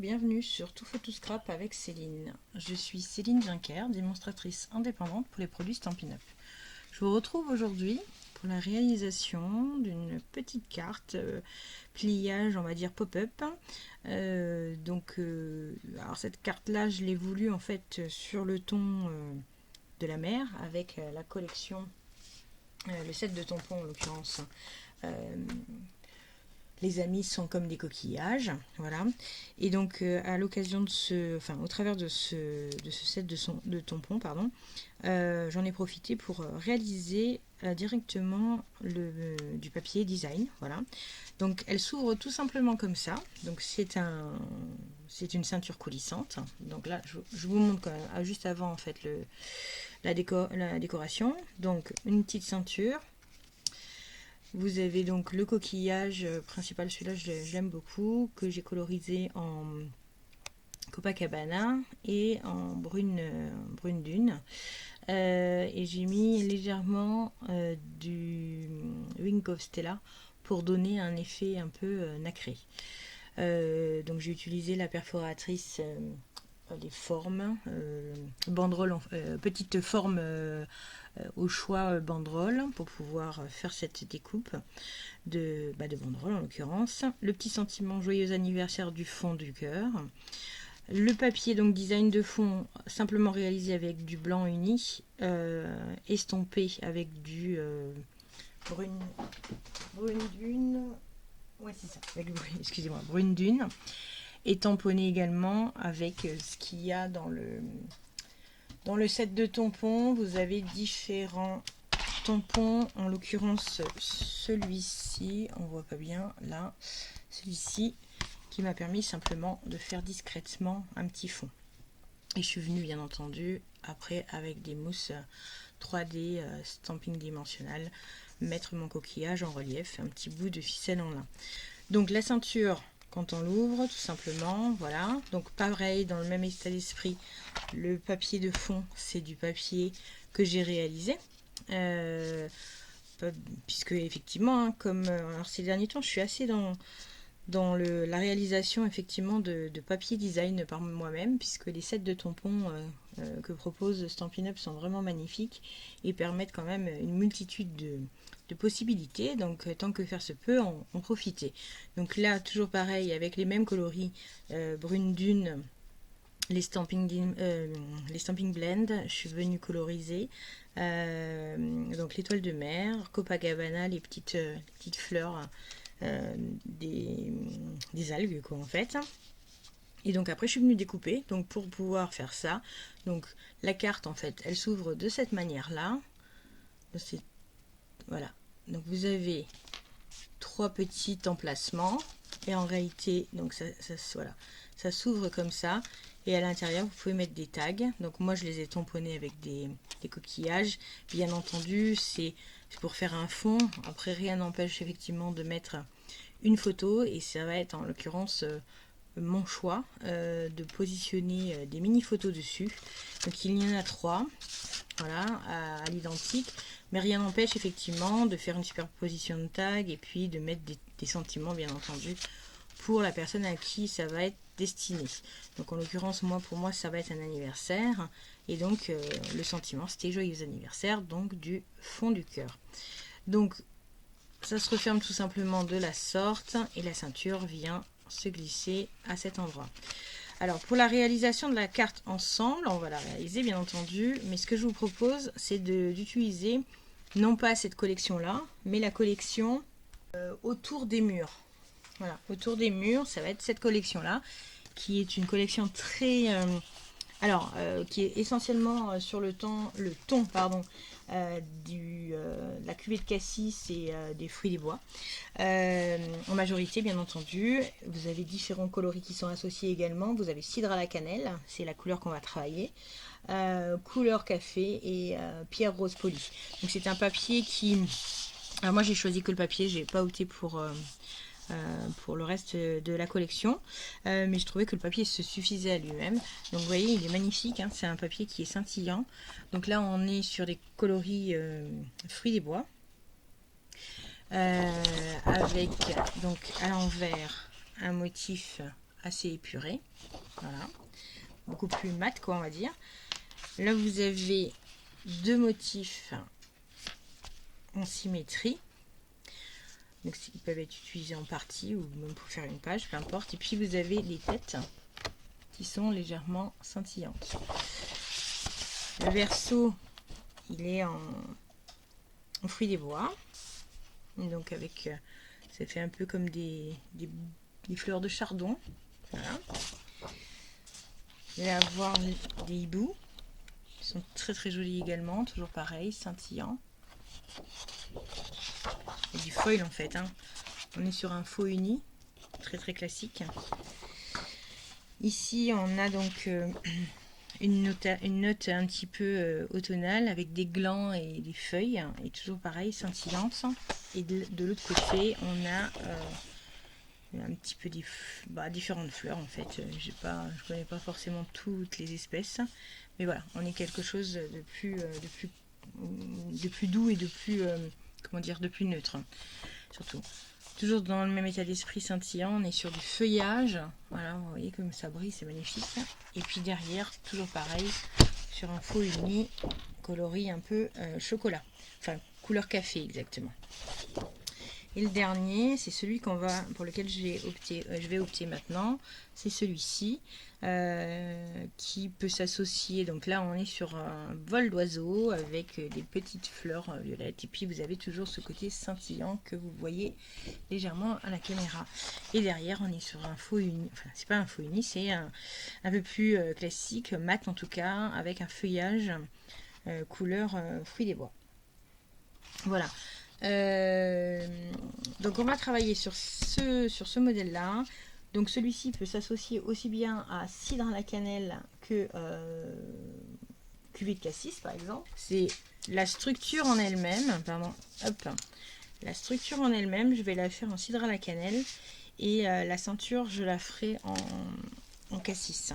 bienvenue sur Tout Photo Scrap avec Céline. Je suis Céline Juncker, démonstratrice indépendante pour les produits Stampin' Up. Je vous retrouve aujourd'hui pour la réalisation d'une petite carte pliage, on va dire pop-up. Alors cette carte-là, je l'ai voulu en fait sur le ton de la mer avec la collection, le set de tampons en l'occurrence. Les amis sont comme des coquillages, voilà. Et donc à l'occasion de au travers de ce set de tampons, pardon, j'en ai profité pour réaliser directement du papier design, voilà. Donc elle s'ouvre tout simplement comme ça. Donc c'est une ceinture coulissante. Donc là je vous montre quand même, juste avant en fait la décoration. Donc une petite ceinture. Vous avez donc le coquillage principal, celui-là je l'aime beaucoup, que j'ai colorisé en Copacabana et en brune dune. Et j'ai mis légèrement du Wing of Stella pour donner un effet un peu nacré. Donc j'ai utilisé la perforatrice, les formes, banderole, petite forme au choix banderole pour pouvoir faire cette découpe de banderole en l'occurrence. Le petit sentiment joyeux anniversaire du fond du cœur. Le papier donc design de fond simplement réalisé avec du blanc uni, estompé avec du brune dune. Ouais c'est ça, excusez-moi, brune dune. Et tamponné également avec ce qu'il y a dans le set de tampons. Vous avez différents tampons, en l'occurrence celui-ci, on voit pas bien là, celui-ci qui m'a permis simplement de faire discrètement un petit fond. Et je suis venue bien entendu après avec des mousses 3D stamping dimensionnel mettre mon coquillage en relief, un petit bout de ficelle en lin. Donc la ceinture, quand on l'ouvre, tout simplement, voilà. Donc pareil, dans le même état d'esprit, le papier de fond, c'est du papier que j'ai réalisé. Puisque effectivement, hein, comme alors ces derniers temps, je suis assez dans la réalisation effectivement de papier design par moi-même, puisque les sets de tampons que propose Stampin' Up sont vraiment magnifiques et permettent quand même une multitude de possibilités. Donc tant que faire se peut, en profiter. Donc là, toujours pareil, avec les mêmes coloris, brune dune, les stamping blend, je suis venue coloriser donc l'étoile de mer, Copacabana, les petites fleurs des algues quoi en fait. Et donc après je suis venue découper, donc pour pouvoir faire ça, donc la carte en fait elle s'ouvre de cette manière là. Voilà, donc vous avez 3 petits emplacements et en réalité donc voilà, ça s'ouvre comme ça. Et à l'intérieur, vous pouvez mettre des tags. Donc moi, je les ai tamponnés avec des coquillages. Bien entendu, c'est pour faire un fond. Après, rien n'empêche effectivement de mettre une photo. Et ça va être en l'occurrence mon choix de positionner des mini-photos dessus. Donc il y en a 3. Voilà, à l'identique. Mais rien n'empêche effectivement de faire une superposition de tags et puis de mettre des sentiments, bien entendu, pour la personne à qui ça va être destiné. Donc en l'occurrence pour moi ça va être un anniversaire et donc le sentiment c'était joyeux anniversaire, donc du fond du cœur. Donc ça se referme tout simplement de la sorte et la ceinture vient se glisser à cet endroit. Alors pour la réalisation de la carte ensemble, on va la réaliser bien entendu, mais ce que je vous propose c'est d'utiliser non pas cette collection là, mais la collection autour des murs. Voilà, autour des murs, ça va être cette collection-là, qui est une collection très... qui est essentiellement sur le ton de la cuvée de cassis et des fruits des bois. En majorité, bien entendu, vous avez différents coloris qui sont associés également. Vous avez cidre à la cannelle, c'est la couleur qu'on va travailler. Couleur café et pierre rose polie. Donc c'est un papier qui... Alors moi j'ai choisi que le papier, j'ai pas opté pour le reste de la collection, mais je trouvais que le papier se suffisait à lui-même. Donc vous voyez, il est magnifique, hein, c'est un papier qui est scintillant. Donc là on est sur des coloris fruits des bois, avec donc à l'envers un motif assez épuré. Voilà. Beaucoup plus mat, quoi, on va dire. Là, vous avez deux motifs en symétrie. Donc, ils peuvent être utilisés en partie ou même pour faire une page, peu importe. Et puis, vous avez les têtes qui sont légèrement scintillantes. Le verso, il est en fruits des bois. Donc, avec, ça fait un peu comme des fleurs de chardon. Voilà. Vous allez avoir des hiboux. Ils sont très très jolis également, toujours pareil, scintillants. Et du foil en fait, hein. On est sur un faux uni, très très classique. Ici on a donc une note un petit peu automnale avec des glands et des feuilles, et toujours pareil, scintillantes. Et de l'autre côté on a un petit peu différentes fleurs en fait. Je connais pas forcément toutes les espèces, mais voilà, on est quelque chose de plus doux et de plus comment dire, de plus neutre, surtout. Toujours dans le même état d'esprit scintillant, on est sur du feuillage. Voilà, vous voyez comme ça brille, c'est magnifique. Et puis derrière, toujours pareil, sur un faux uni, coloris un peu chocolat, enfin couleur café exactement. Et le dernier, c'est celui pour lequel je vais opter maintenant. C'est celui-ci qui peut s'associer. Donc là, on est sur un vol d'oiseau avec des petites fleurs violettes. Et puis, vous avez toujours ce côté scintillant que vous voyez légèrement à la caméra. Et derrière, on est sur un faux uni. Enfin, c'est pas un faux uni, c'est un peu plus classique, mat en tout cas, avec un feuillage couleur fruits des bois. Voilà. Donc on va travailler sur ce modèle là. Donc celui-ci peut s'associer aussi bien à cidre à la cannelle que cuvée de cassis par exemple. C'est la structure en elle-même, pardon, hop, la structure en elle-même, je vais la faire en cidre à la cannelle et la ceinture je la ferai en cassis.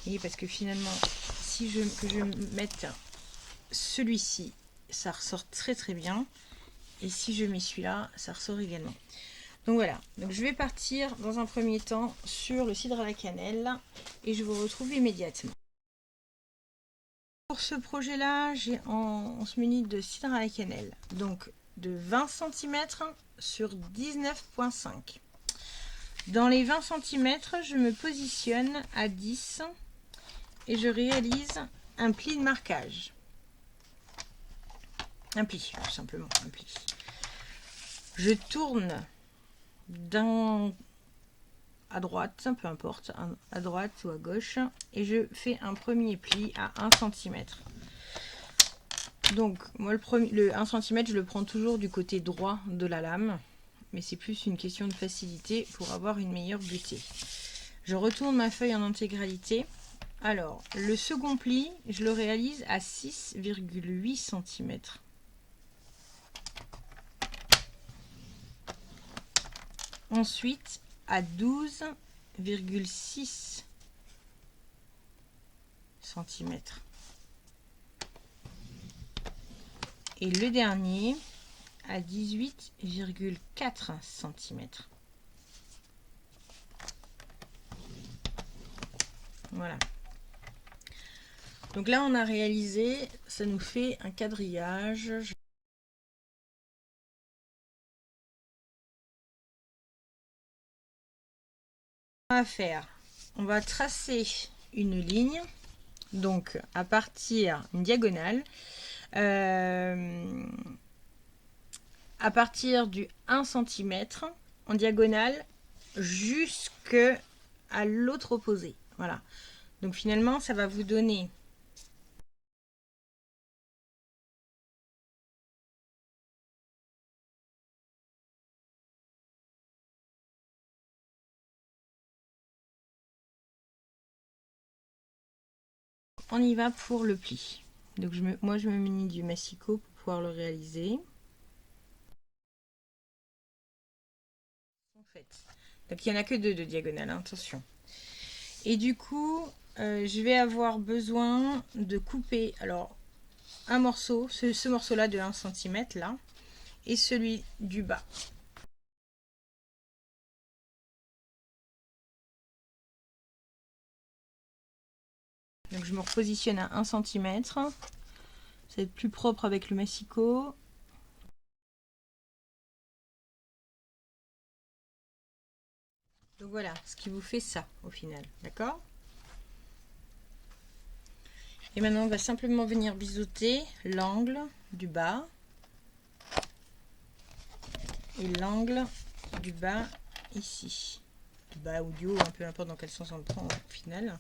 Et parce que finalement si je mette celui-ci, ça ressort très très bien. Et si je mets celui-là, ça ressort également. Donc voilà, donc je vais partir dans un premier temps sur le cidre à la cannelle et je vous retrouve immédiatement. Pour ce projet-là, j'ai en ce menu de cidre à la cannelle, donc de 20 cm sur 19,5. Dans les 20 cm, je me positionne à 10 et je réalise un pli de marquage. Un pli, tout simplement, un pli. Je tourne à droite, peu importe, à droite ou à gauche, et je fais un premier pli à 1 cm. Donc, moi, le 1 cm, je le prends toujours du côté droit de la lame, mais c'est plus une question de facilité pour avoir une meilleure butée. Je retourne ma feuille en intégralité. Alors, le second pli, je le réalise à 6,8 cm. Ensuite, à 12,6 cm. Et le dernier à 18,4 cm. Voilà. Donc là, on a réalisé, ça nous fait un quadrillage. On va faire, on va tracer une ligne, donc à partir une diagonale, à partir du 1 cm en diagonale jusqu'à l'autre opposé. Voilà. Donc finalement, ça va vous donner on y va pour le pli. Donc moi je me munis du massicot pour pouvoir le réaliser. En fait. Donc il n'y en a que deux de diagonale, hein, attention. Et du coup, je vais avoir besoin de couper alors un morceau, ce morceau-là de 1 cm là, et celui du bas. Donc je me repositionne à 1 cm. Ça va être plus propre avec le massicot. Donc voilà, ce qui vous fait ça au final, d'accord? Et maintenant on va simplement venir biseauter l'angle du bas et l'angle du bas ici. Du bas ou du haut, hein, peu importe dans quel sens on le prend au final.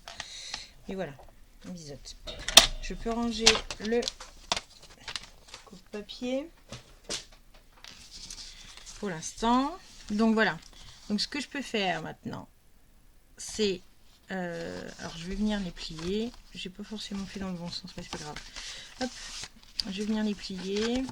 Et voilà, on biseaute. Je peux ranger le coupe-papier pour l'instant. Donc voilà. Donc ce que je peux faire maintenant, c'est... alors je vais venir les plier. J'ai pas forcément fait dans le bon sens, mais c'est pas grave. Hop, je vais venir les plier.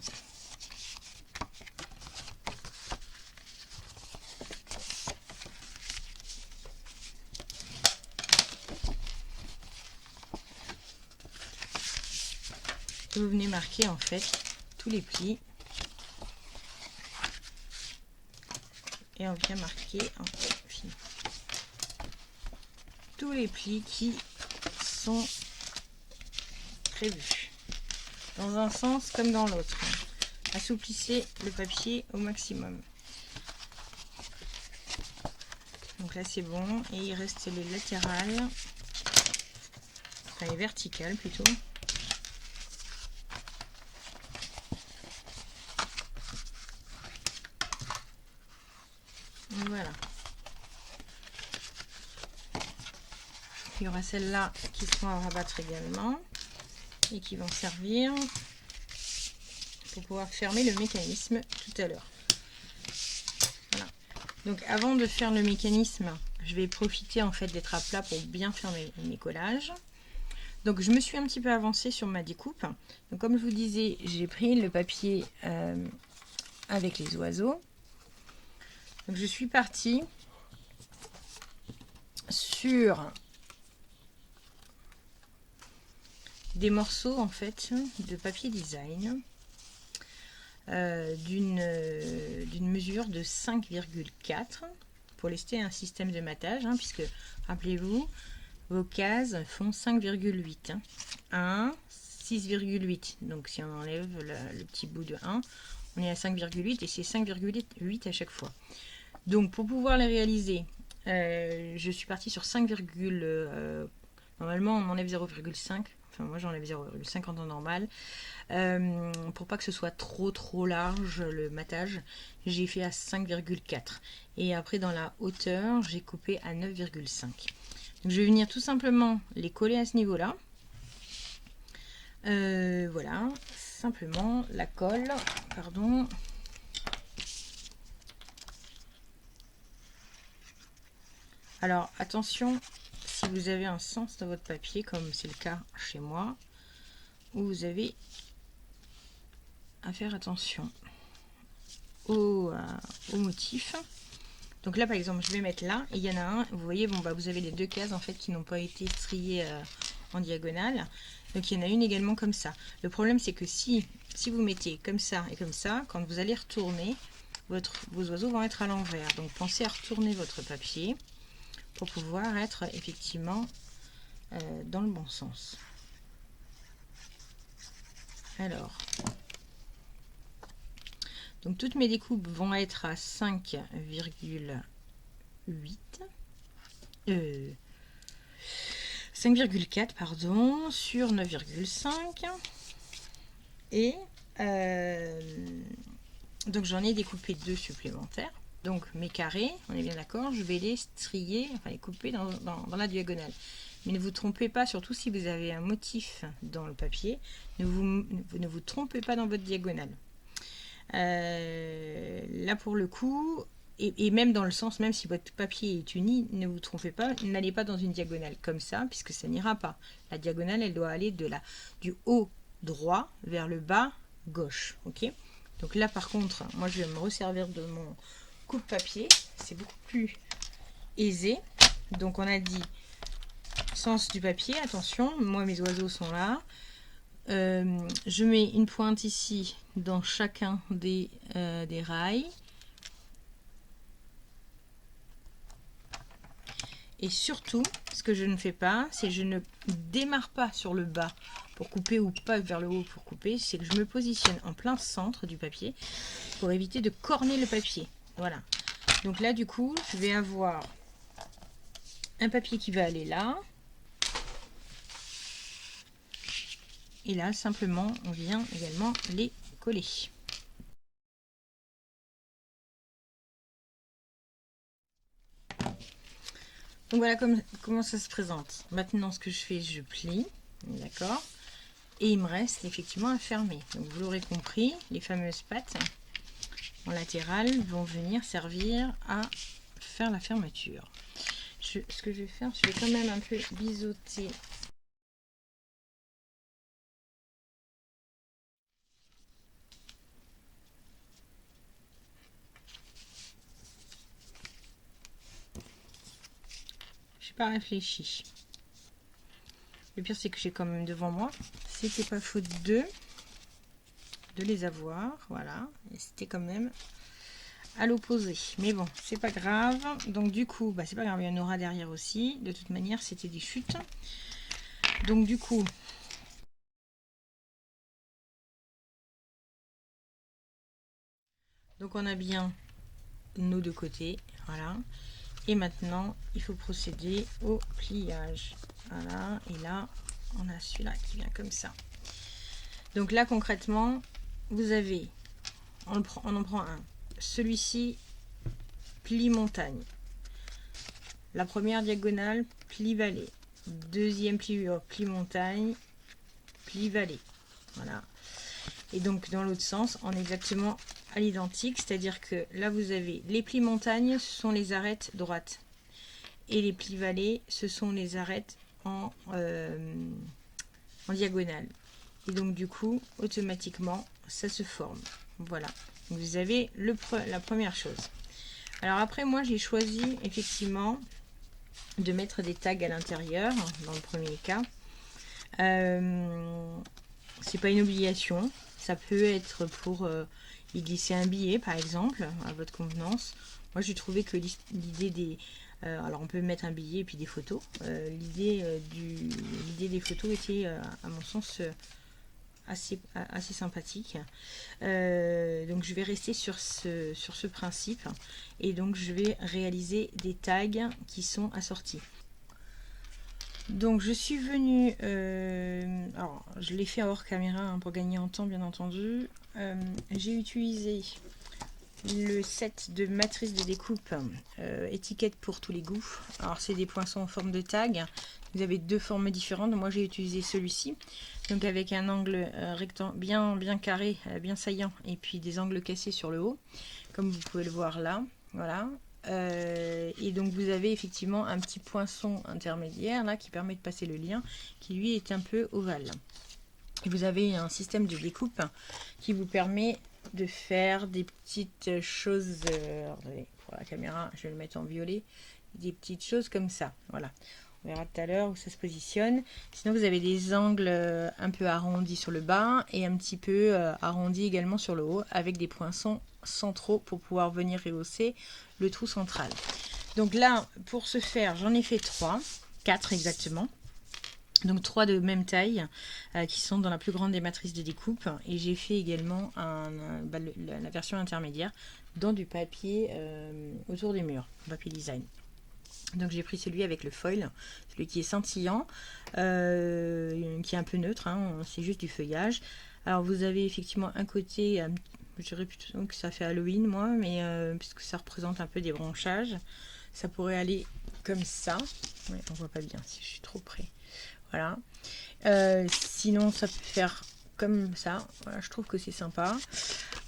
Et vous venez marquer en fait tous les plis. Et on vient marquer en tous les plis qui sont prévus. Dans un sens comme dans l'autre. Assouplissez le papier au maximum. Donc là c'est bon. Et il reste les latérales. Enfin les verticales plutôt. Voilà. Il y aura celles-là qui seront à rabattre également et qui vont servir pour pouvoir fermer le mécanisme tout à l'heure. Voilà. Donc avant de faire le mécanisme, je vais profiter en fait d'être à plat pour bien faire mes collages. Donc je me suis un petit peu avancée sur ma découpe. Donc comme je vous disais, j'ai pris le papier avec les oiseaux. Donc je suis partie sur des morceaux en fait de papier design d'une mesure de 5,4 pour lester un système de matage, hein, puisque rappelez-vous, vos cases font 5,8, 1, 6,8, donc si on enlève le petit bout de 1, on est à 5,8 et c'est 5,8 à chaque fois. Donc pour pouvoir les réaliser, je suis partie sur 5, normalement on enlève 0,5. Enfin, moi j'enlève 0,5 en temps normal. Pour pas que ce soit trop large le matage, j'ai fait à 5,4. Et après dans la hauteur, j'ai coupé à 9,5. Donc je vais venir tout simplement les coller à ce niveau-là. Voilà, simplement la colle, pardon. Alors attention, si vous avez un sens dans votre papier, comme c'est le cas chez moi, où vous avez à faire attention au motif. Donc là par exemple, je vais mettre là, et il y en a un, vous voyez, bon bah vous avez les deux cases en fait qui n'ont pas été striées en diagonale. Donc il y en a une également comme ça. Le problème c'est que si vous mettez comme ça et comme ça, quand vous allez retourner, vos oiseaux vont être à l'envers. Donc pensez à retourner votre papier pour pouvoir être effectivement dans le bon sens. Alors, donc toutes mes découpes vont être à 5,8, 5,4 pardon, sur 9,5 et donc j'en ai découpé 2 supplémentaires. Donc mes carrés, on est bien d'accord, je vais les strier, enfin les couper dans la diagonale. Mais ne vous trompez pas, surtout si vous avez un motif dans le papier, ne vous trompez pas dans votre diagonale. Là pour le coup, et même dans le sens, même si votre papier est uni, ne vous trompez pas, n'allez pas dans une diagonale comme ça, puisque ça n'ira pas. La diagonale, elle doit aller du haut droit vers le bas gauche. Ok. Donc là par contre, moi je vais me resservir de mon coupe-papier, c'est beaucoup plus aisé. Donc on a dit sens du papier, attention, moi mes oiseaux sont là. Je mets une pointe ici dans chacun des rails Et surtout, ce que je ne fais pas, c'est je ne démarre pas sur le bas pour couper ou pas vers le haut pour couper. C'est que je me positionne en plein centre du papier pour éviter de corner le papier. Voilà. Donc là, du coup, je vais avoir un papier qui va aller là. Et là, simplement, on vient également les coller. Donc voilà comment ça se présente. Maintenant, ce que je fais, je plie, d'accord. Et il me reste effectivement à fermer. Donc vous l'aurez compris, les fameuses pattes en latéral vont venir servir à faire la fermeture. Ce que je vais faire, je vais quand même un peu biseauter. J'ai pas réfléchi. Le pire, c'est que j'ai quand même devant moi. C'était pas faute de les avoir, voilà. Et c'était quand même à l'opposé. Mais bon, c'est pas grave. Donc du coup, bah, c'est pas grave, il y en aura derrière aussi. De toute manière, c'était des chutes. Donc du coup, donc on a bien nos deux côtés, voilà. Et maintenant, il faut procéder au pliage. Voilà, et là, on a celui-là qui vient comme ça. Donc là, concrètement, vous avez, on en prend un. Celui-ci, pli montagne. La première diagonale, pli vallée. Deuxième pli montagne, pli vallée. Voilà. Et donc dans l'autre sens, on est exactement à l'identique, c'est-à-dire que là vous avez les plis montagne, ce sont les arêtes droites. Et les plis vallées, ce sont les arêtes en diagonale. Et donc du coup, automatiquement, ça se forme. Voilà. Donc, vous avez la première chose. Alors après, moi j'ai choisi effectivement de mettre des tags à l'intérieur, dans le premier cas. C'est pas une obligation. Ça peut être pour y glisser un billet, par exemple, à votre convenance. Moi, j'ai trouvé que l'idée des... alors, on peut mettre un billet et puis des photos. L'idée des photos était, à mon sens, assez sympathique. Donc, je vais rester sur ce principe. Et donc, je vais réaliser des tags qui sont assortis. Donc je suis venue, alors je l'ai fait hors caméra hein, pour gagner en temps bien entendu. J'ai utilisé le set de matrice de découpe étiquette pour tous les goûts. Alors c'est des poinçons en forme de tag. Vous avez deux formes différentes. Moi j'ai utilisé celui-ci, donc avec un angle bien carré, bien saillant, et puis des angles cassés sur le haut, comme vous pouvez le voir là. Voilà. Et donc vous avez effectivement un petit poinçon intermédiaire là qui permet de passer le lien, qui lui est un peu ovale. Et vous avez un système de découpe qui vous permet de faire des petites choses, attendez, pour la caméra je vais le mettre en violet, des petites choses comme ça, voilà. On verra tout à l'heure où ça se positionne. Sinon vous avez des angles un peu arrondis sur le bas et un petit peu arrondis également sur le haut, avec des poinçons centraux pour pouvoir venir rehausser le trou central. Donc là, pour ce faire, j'en ai fait 4 exactement. Donc 3 de même taille qui sont dans la plus grande des matrices de découpe. Et j'ai fait également la version intermédiaire dans du papier autour des murs, papier design. Donc j'ai pris celui avec le foil, celui qui est scintillant, qui est un peu neutre, hein, c'est juste du feuillage. Alors vous avez effectivement un côté, je dirais plutôt que ça fait Halloween moi, mais puisque ça représente un peu des branchages, ça pourrait aller comme ça. Ouais, on voit pas bien si je suis trop près. Voilà. Sinon ça peut faire comme ça. Voilà, je trouve que c'est sympa.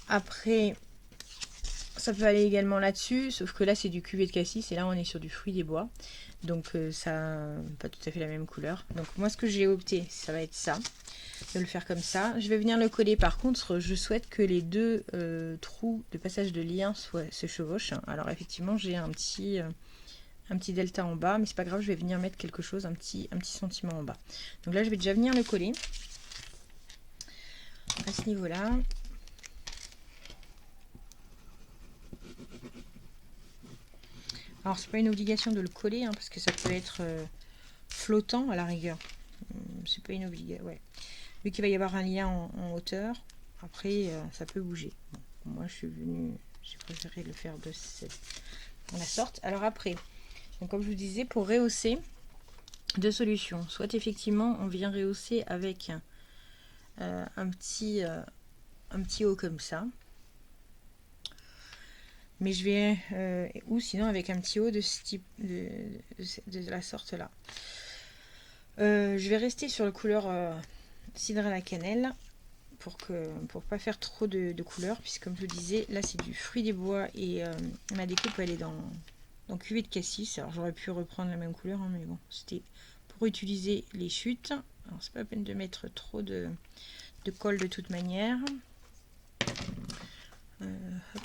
Après, ça peut aller également là-dessus, sauf que là c'est du cuvet de cassis et là on est sur du fruit des bois. Donc ça n'a pas tout à fait la même couleur. Donc moi ce que j'ai opté, ça va être ça. De le faire comme ça. Je vais venir le coller. Par contre, je souhaite que les deux trous de passage de lien se chevauchent. Alors effectivement, j'ai un petit delta en bas, mais c'est pas grave, je vais venir mettre quelque chose, un petit sentiment en bas. Donc là, je vais déjà venir le coller à ce niveau-là. Alors c'est pas une obligation de le coller, hein, parce que ça peut être flottant à la rigueur. C'est pas une obligation, ouais. Vu qu'il va y avoir un lien en hauteur, après ça peut bouger. Bon, moi j'ai préféré le faire de la sorte. Alors après, donc comme je vous disais, pour rehausser, deux solutions. Soit effectivement on vient rehausser avec un petit haut comme ça, mais je vais ou sinon avec un petit haut de ce type, de la sorte là. Je vais rester sur la couleur cidre à la cannelle pour pas faire trop de couleurs, puisque comme je vous disais, là c'est du fruit des bois et ma découpe elle est dans cuvée de cassis. Alors j'aurais pu reprendre la même couleur, hein, mais bon, c'était pour utiliser les chutes. Alors c'est pas la peine de mettre trop de colle de toute manière. Hop.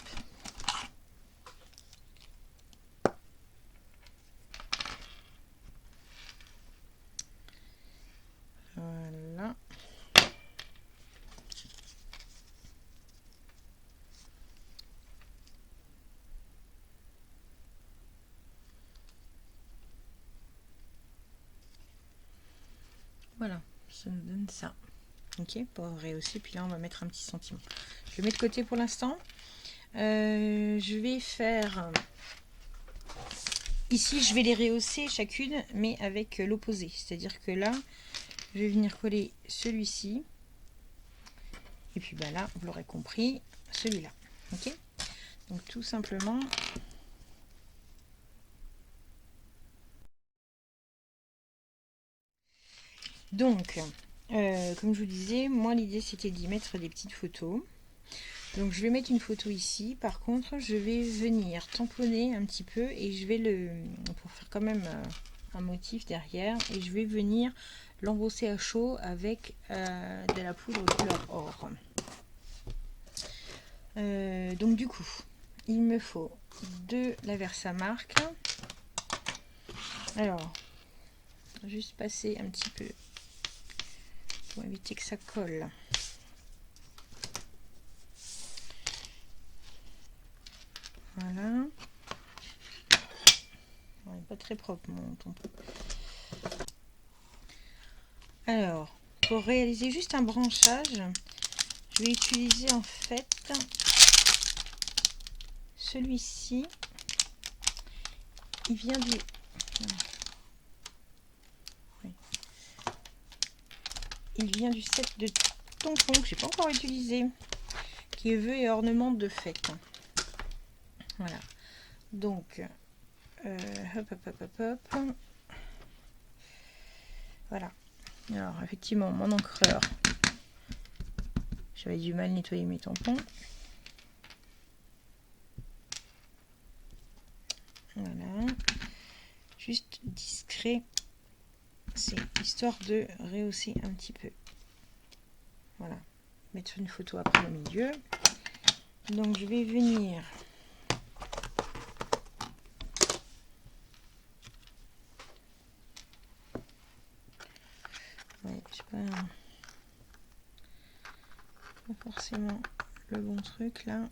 Voilà. Voilà, ça nous donne ça. Ok, pour rehausser, puis là on va mettre un petit sentiment. Je le mets de côté pour l'instant. Je vais faire... Ici, je vais les rehausser chacune, mais avec l'opposé. C'est-à-dire que là, je vais venir coller celui-ci. Et puis ben là, vous l'aurez compris, celui-là. Ok? Donc tout simplement... Donc, comme je vous disais, moi l'idée c'était d'y mettre des petites photos. Donc je vais mettre une photo ici. Par contre, je vais venir tamponner un petit peu et je vais pour faire quand même un motif derrière, et je vais venir l'embosser à chaud avec de la poudre de couleur or. Donc du coup, il me faut de la Versamark. Alors, juste passer un petit peu pour éviter que ça colle. Voilà. Ouais, pas très propre mon tampon. Alors, pour réaliser juste un branchage, je vais utiliser en fait celui-ci. Il vient du... Oui. Il vient du set de tampons que j'ai pas encore utilisé, qui est vœux et ornements de fête. Voilà. Donc, hop, hop, hop, hop, hop. Voilà. Alors, effectivement, mon encreur, j'avais du mal à nettoyer mes tampons. Voilà. Juste discret. C'est histoire de rehausser un petit peu. Voilà. Mettre une photo après au milieu. Donc, je vais venir... Ouais, je sais pas forcément le bon truc là.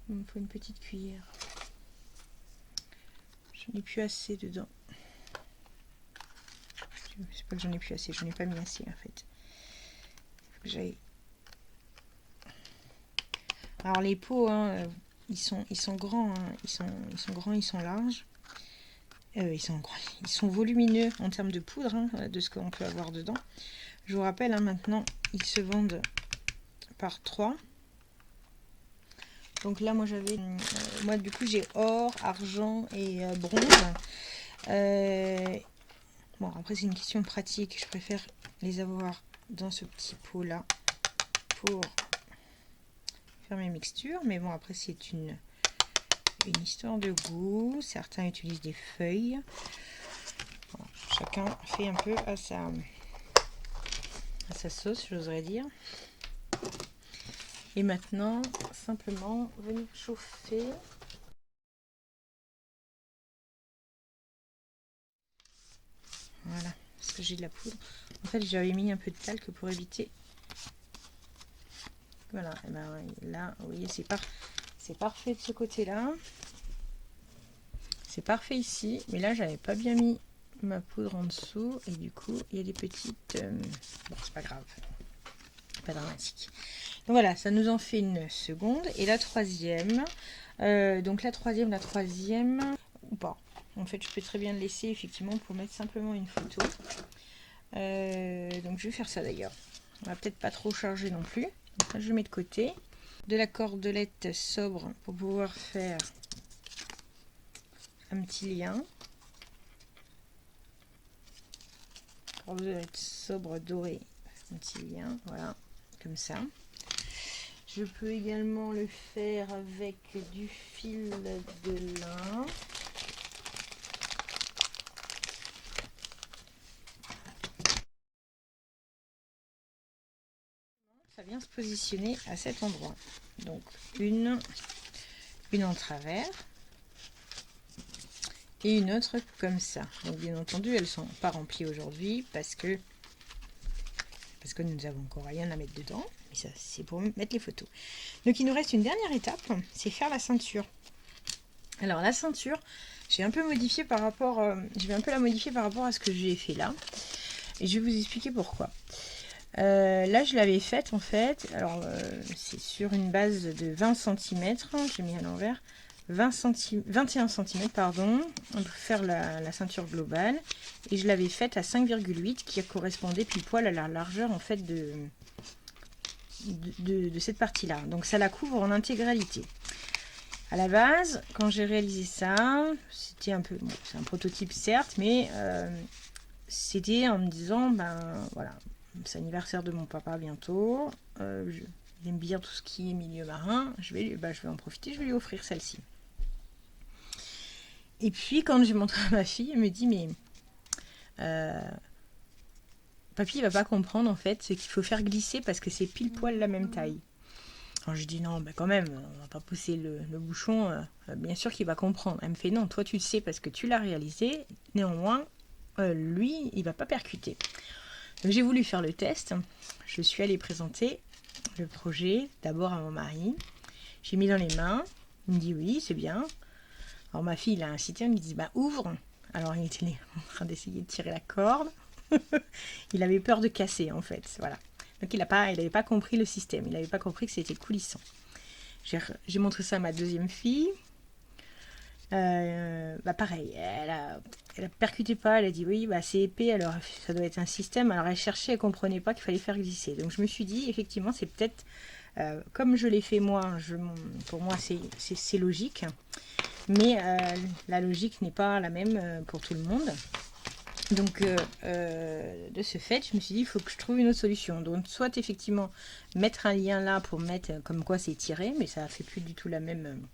Il me faut une petite cuillère. J'en ai plus assez dedans. C'est pas que j'en ai plus assez, j'en ai pas mis assez en fait. Faut que j'aille. Alors les pots, hein, ils sont grands, hein. Ils sont grands, ils sont larges. Ils sont volumineux en termes de poudre, hein, de ce qu'on peut avoir dedans. Je vous rappelle, hein, maintenant, ils se vendent par 3. Donc là, moi j'avais, moi du coup j'ai or, argent et bronze. Bon, après c'est une question pratique, je préfère les avoir dans ce petit pot là pour faire mes mixtures. Mais bon, après c'est une histoire de goût. Certains utilisent des feuilles. Voilà. Chacun fait un peu à sa sauce, j'oserais dire. Et maintenant, simplement venir chauffer. Voilà, parce que j'ai de la poudre. En fait, j'avais mis un peu de talc pour éviter. Voilà, et ben là, vous voyez, c'est parfait de ce côté-là. C'est parfait ici, mais là j'avais pas bien mis ma poudre en dessous et du coup il y a des petites... Bon, c'est pas grave, pas dramatique. Donc voilà, ça nous en fait une seconde. Et la troisième, donc la troisième, ou pas. En fait, je peux très bien le laisser effectivement pour mettre simplement une photo. Donc je vais faire ça d'ailleurs. On va peut-être pas trop charger non plus. Donc là, je mets de côté. De la cordelette sobre pour pouvoir faire un petit lien. Cordelette sobre dorée, un petit lien, voilà, comme ça. Je peux également le faire avec du fil de lin. Ça vient se positionner à cet endroit. Donc une en travers et une autre comme ça. Donc bien entendu, elles ne sont pas remplies aujourd'hui parce que nous avons encore rien à mettre dedans. Mais ça, c'est pour mettre les photos. Donc il nous reste une dernière étape, c'est faire la ceinture. Alors la ceinture, j'ai un peu modifié par rapport, je vais un peu la modifier par rapport à ce que j'ai fait là. Et je vais vous expliquer pourquoi. Là je l'avais faite en fait, alors c'est sur une base de 20 cm, j'ai mis à l'envers, 21 cm pardon, pour faire la ceinture globale. Et je l'avais faite à 5,8 qui correspondait pile poil à la largeur en fait de cette partie là. Donc ça la couvre en intégralité. À la base, quand j'ai réalisé ça, c'était un peu, bon, c'est un prototype certes, mais c'était en me disant, ben voilà, c'est l'anniversaire de mon papa bientôt, il aime bien tout ce qui est milieu marin, je vais en profiter, je vais lui offrir celle-ci. Et puis quand j'ai montré à ma fille, elle me dit, mais papy il va pas comprendre en fait, c'est qu'il faut faire glisser parce que c'est pile poil la même taille. Alors je dis non, bah quand même, on va pas pousser le bouchon, bien sûr qu'il va comprendre. Elle me fait non, toi tu le sais parce que tu l'as réalisé, néanmoins, lui, il va pas percuter. Donc j'ai voulu faire le test, je suis allée présenter le projet d'abord à mon mari, j'ai mis dans les mains, il me dit oui, c'est bien. Alors ma fille, il a incité, elle me dit bah ouvre. Alors il était en train d'essayer de tirer la corde, il avait peur de casser en fait, voilà. Donc il n'avait pas compris le système, il n'avait pas compris que c'était coulissant. J'ai montré ça à ma deuxième fille. Bah pareil, elle a percuté pas, elle a dit oui, bah c'est épais, alors ça doit être un système. Alors elle cherchait, elle comprenait pas qu'il fallait faire glisser. Donc je me suis dit, effectivement, c'est peut-être, comme je l'ai fait moi, pour moi c'est logique. Mais la logique n'est pas la même pour tout le monde. Donc de ce fait, je me suis dit il faut que je trouve une autre solution. Donc soit effectivement mettre un lien là pour mettre comme quoi c'est tiré, mais ça fait plus du tout la même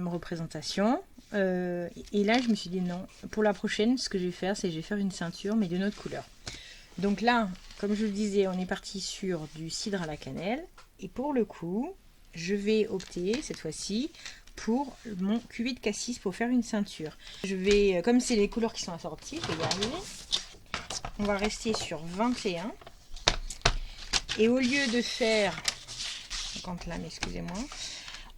représentation. Et là je me suis dit non, pour la prochaine ce que je vais faire c'est que je vais faire une ceinture mais d'une autre couleur. Donc là, comme je le disais, on est parti sur du cidre à la cannelle. Et pour le coup, je vais opter cette fois-ci pour mon cuvée de cassis pour faire une ceinture. Je vais, comme c'est les couleurs qui sont assorties, je vais y arriver. On va rester sur 21. Et au lieu de faire, 50 lames, excusez-moi,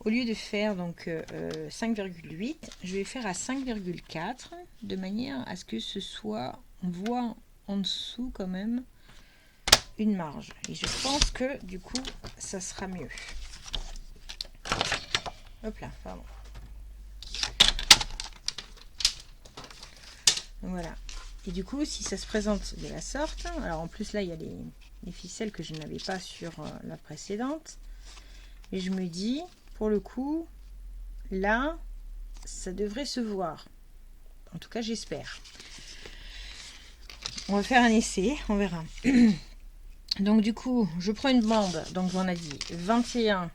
au lieu de faire donc 5,8, je vais faire à 5,4 de manière à ce que ce soit, on voit en dessous quand même une marge. Et je pense que du coup, ça sera mieux. Hop là, pardon. Donc voilà. Et du coup, si ça se présente de la sorte, alors en plus là, il y a les ficelles que je n'avais pas sur la précédente. Et je me dis, pour le coup, là, ça devrait se voir. En tout cas, j'espère. On va faire un essai, on verra. Donc du coup, je prends une bande, donc on a dit 21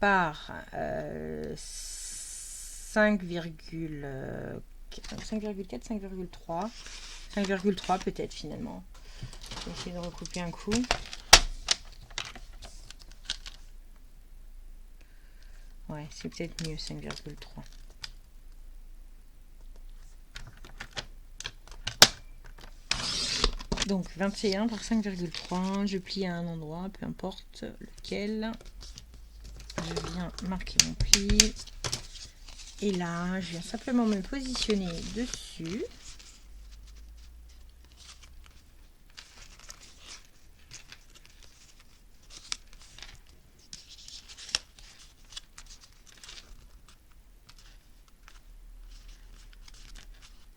par 5,4, 5,3, 5,3 peut-être finalement. Je vais essayer de recouper un coup. Ouais, c'est peut-être mieux 5,3. Donc 21 par 5,3, je plie à un endroit, peu importe lequel. Je viens marquer mon pli. Et là, je viens simplement me positionner dessus.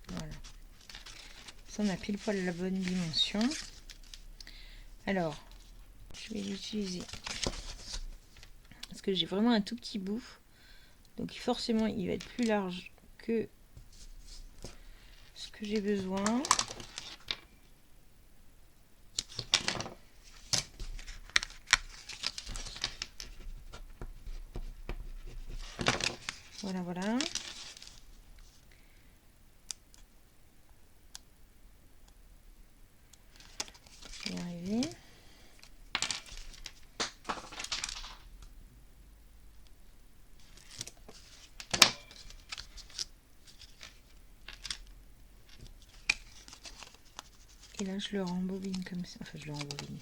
Voilà. Ça, on a pile poil la bonne dimension. Alors, je vais l'utiliser parce que j'ai vraiment un tout petit bout. Donc forcément, il va être plus large que ce que j'ai besoin. Voilà, voilà. Je vais y arriver. Et là, je le rembobine comme ça. Enfin, je le rembobine.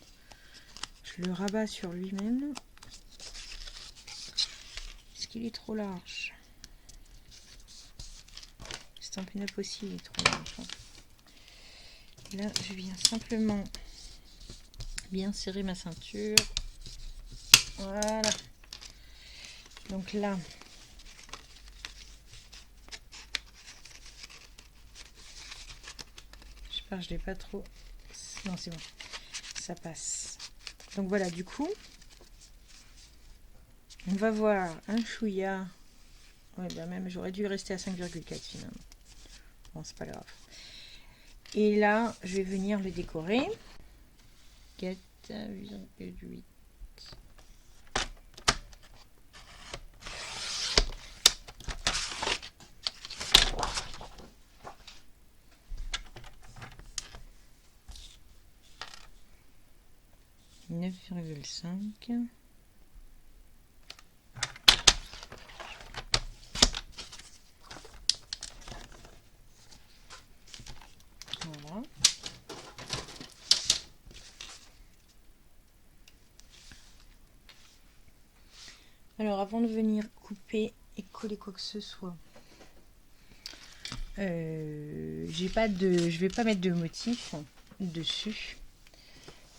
Je le rabats sur lui-même. Est-ce qu'il est trop large? Stampin' Up aussi, il est trop large. Et là, je viens simplement bien serrer ma ceinture. Voilà. Donc là, je l'ai pas trop. Non, c'est bon. Ça passe. Donc voilà, du coup, on va voir un chouïa. Ouais, ben même, j'aurais dû rester à 5,4 finalement. Bon, c'est pas grave. Et là, je vais venir le décorer. 4,8. Voilà. Alors avant de venir couper et coller quoi que ce soit, je vais pas mettre de motif dessus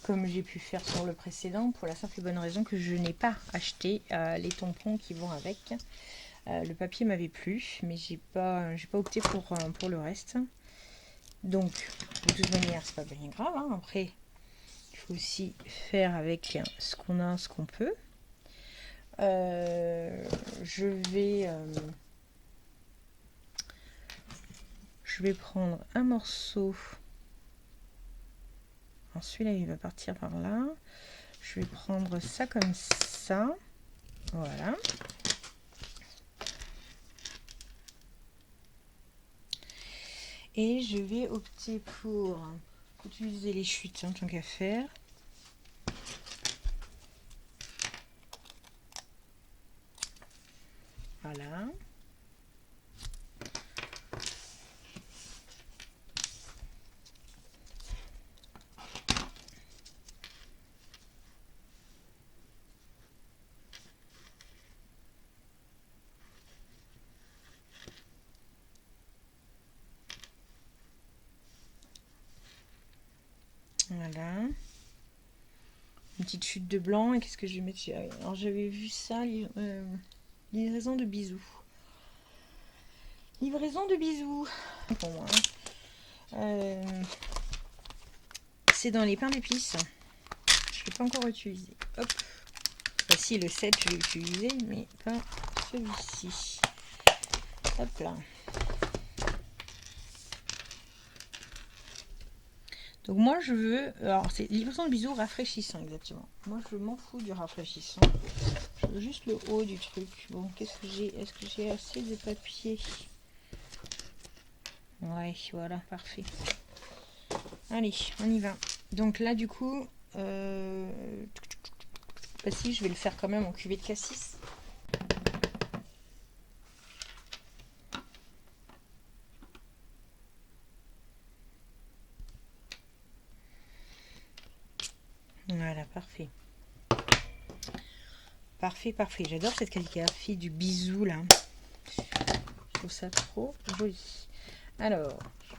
comme j'ai pu faire sur le précédent, pour la simple et bonne raison que je n'ai pas acheté les tampons qui vont avec. Le papier m'avait plu, mais j'ai pas opté pour le reste. Donc de toute manière, c'est pas bien grave, hein. Après il faut aussi faire avec ce qu'on a, ce qu'on peut. Je vais prendre un morceau. Alors celui-là, il va partir par là. Je vais prendre ça comme ça. Voilà. Et je vais opter pour utiliser les chutes, hein, tant qu'à faire. Voilà. Voilà. Une petite chute de blanc. Et qu'est-ce que je vais mettre? Alors j'avais vu ça, livraison de bisous. Livraison de bisous. Pour moi. C'est dans les pains d'épices. Je ne l'ai pas encore utilisé. Hop. Enfin, si, le 7, je l'ai utilisé, mais pas celui-ci. Hop là. Donc moi je veux, alors c'est livraison de bisous rafraîchissant exactement. Moi je m'en fous du rafraîchissant. Je veux juste le haut du truc. Bon, qu'est-ce que j'ai? Est-ce que j'ai assez de papier? Ouais, voilà, parfait. Allez, on y va. Donc là du coup, bah si, je vais le faire quand même en cuvée de cassis. Voilà, parfait. Parfait, parfait. J'adore cette calligraphie du bisou là. trouve ça trop joli. Alors, je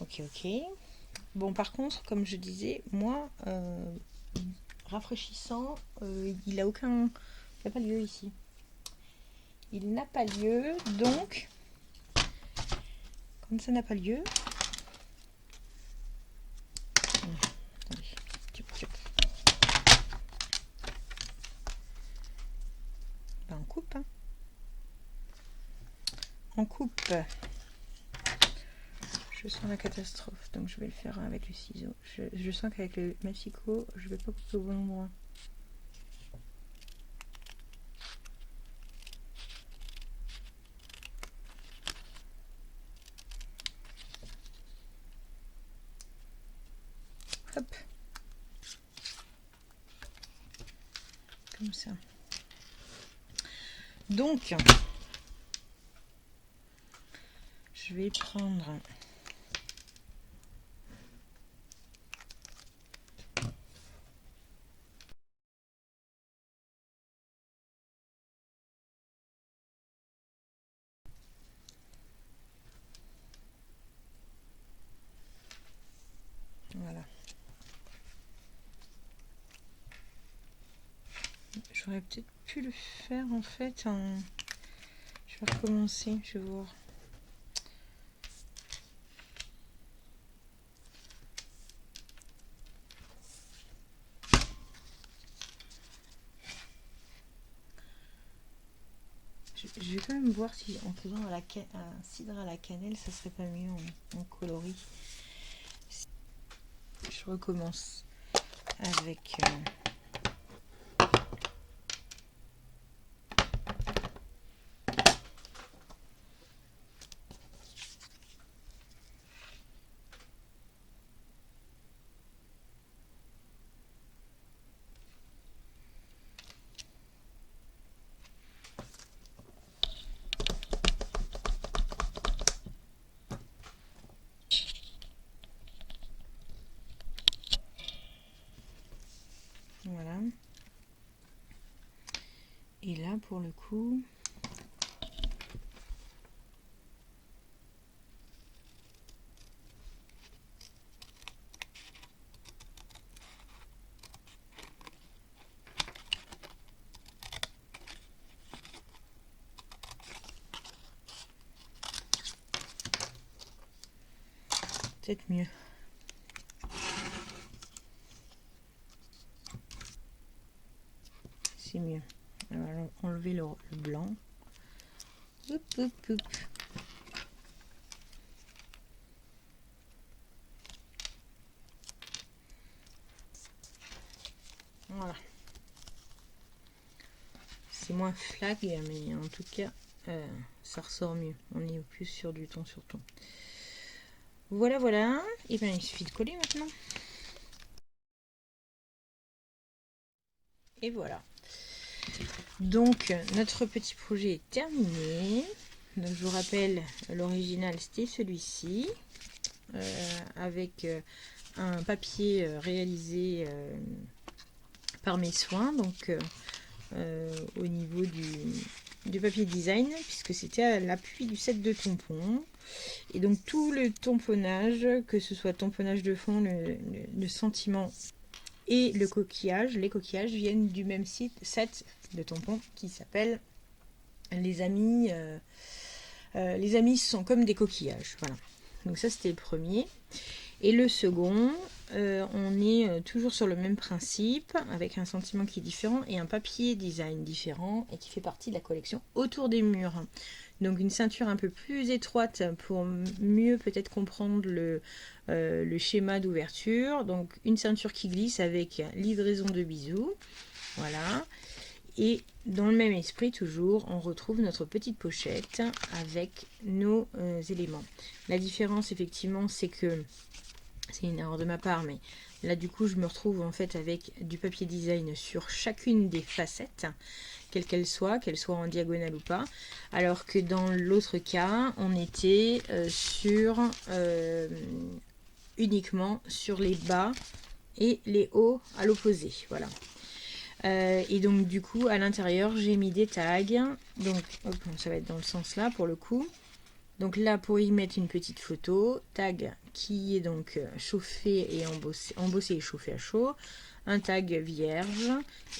vais ok. Bon, par contre, comme je disais, moi, rafraîchissant, il n'a pas lieu ici. Il n'a pas lieu, donc, comme ça n'a pas lieu, attendez, ben, on coupe. Hein. On coupe. Je sens la catastrophe, donc je vais le faire avec le ciseau. Je sens qu'avec le massicot, je vais pas couper au bon endroit. Hop. Comme ça. Donc, je vais prendre... Voilà. J'aurais peut-être pu le faire en fait en... Je vais recommencer, je vais voir. Je vais quand même voir si en faisant un cidre à la cannelle, ça serait pas mieux en coloris. Je recommence avec... Voilà. Et là, pour le coup... Peut-être mieux. C'est mieux. Alors, enlever le blanc. Hop, hop, hop. Voilà. C'est moins flag, mais en tout cas, ça ressort mieux. On est plus sur du ton sur ton. Voilà, voilà. Et bien, il suffit de coller maintenant. Et voilà. Donc, notre petit projet est terminé. Donc, je vous rappelle, l'original, c'était celui-ci. Avec un papier réalisé par mes soins. Donc, au niveau du papier design, puisque c'était à l'appui du set de tampons. Et donc tout le tamponnage, que ce soit tamponnage de fond, le sentiment et le coquillage, les coquillages viennent du même set de tampons qui s'appelle les amis. Les amis sont comme des coquillages. Voilà. Donc ça c'était le premier. Et le second, on est toujours sur le même principe, avec un sentiment qui est différent et un papier design différent et qui fait partie de la collection autour des murs. Donc une ceinture un peu plus étroite pour mieux peut-être comprendre le schéma d'ouverture. Donc une ceinture qui glisse avec livraison de bisous. Voilà. Et dans le même esprit toujours, on retrouve notre petite pochette avec nos éléments. La différence effectivement, c'est que c'est une erreur de ma part, mais là du coup je me retrouve en fait avec du papier design sur chacune des facettes, quelle qu'elle soit en diagonale ou pas, alors que dans l'autre cas on était uniquement sur les bas et les hauts à l'opposé. Voilà. Et donc du coup à l'intérieur j'ai mis des tags. Donc hop, ça va être dans le sens là pour le coup. Donc là pour y mettre une petite photo, tag qui est donc chauffé et embossé et chauffé à chaud, un tag vierge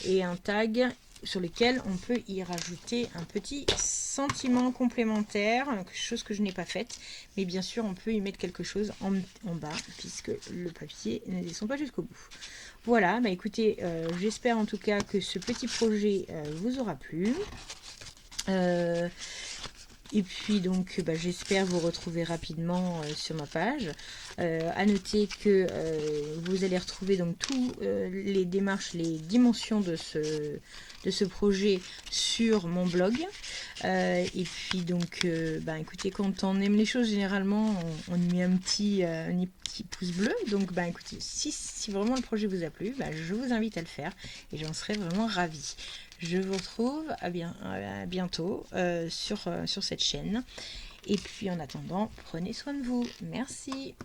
et un tag sur lequel on peut y rajouter un petit sentiment complémentaire, quelque chose que je n'ai pas fait, mais bien sûr on peut y mettre quelque chose en bas puisque le papier ne descend pas jusqu'au bout. Voilà, bah écoutez, j'espère en tout cas que ce petit projet vous aura plu. Et puis donc j'espère vous retrouver rapidement sur ma page. À noter que vous allez retrouver donc tous les démarches, les dimensions de ce projet sur mon blog. Et puis donc écoutez, quand on aime les choses généralement on y met un petit pouce bleu. Donc écoutez, si vraiment le projet vous a plu, je vous invite à le faire et j'en serais vraiment ravie. Je vous retrouve à bientôt sur cette chaîne. Et puis en attendant, prenez soin de vous. Merci.